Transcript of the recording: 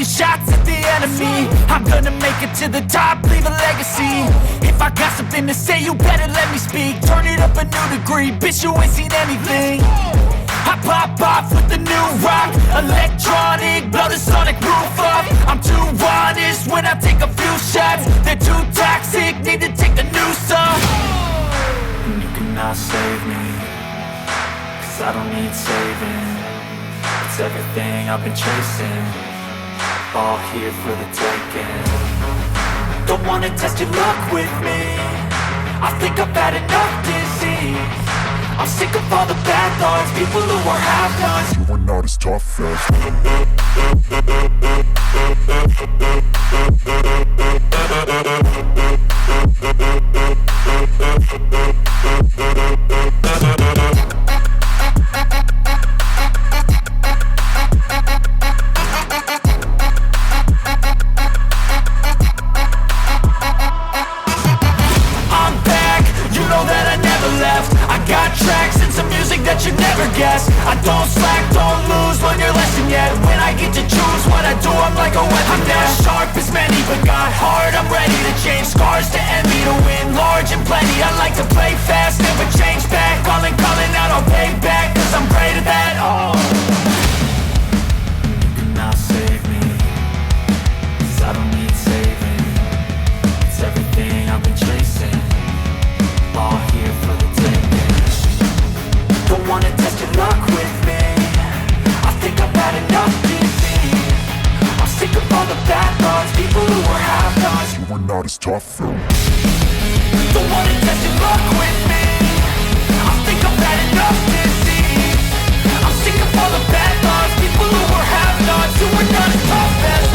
taking shots at the enemy. I'm gonna make it to the top, leave a legacy. If I got something to say, you better let me speak. Turn it up a new degree, bitch, you ain't seen anything. I pop off with the new rock, electronic, blow the sonic roof up. I'm too honest when I take a few shots. They're too toxic, need to take the noose off. And you cannot save me, cause I don't need saving. It's everything I've been chasing, all here for the taking. Don't wanna test your luck with me, I think I've had enough disease. I'm sick of all the bad thoughts, people who are half-nots. You are not as tough as I'm back, you know that I never left. I got tracks and some music that you'd never guess. I don't slack, don't lose, learn your lesson yet. When I get to choose what I do, I'm like a weapon. I'm not sharp as many, but got heart. I'm ready to change scars to envy, to win large and plenty. I like to play fast, never change back. Calling out, I'll pay back, cause I'm great at that. Oh, you cannot save me, cause I don't need saving. It's everything I've been chasing, all here for the taking. Don't wanna test your luck with me, I think I've had enough disease. I'm sick of all the bad thoughts, people who are half-nots. you are not as tough though. Don't wanna test your luck with me, I think I've had enough disease. I'm sick of all the bad thoughts, people who are half-nots, who are not as tough as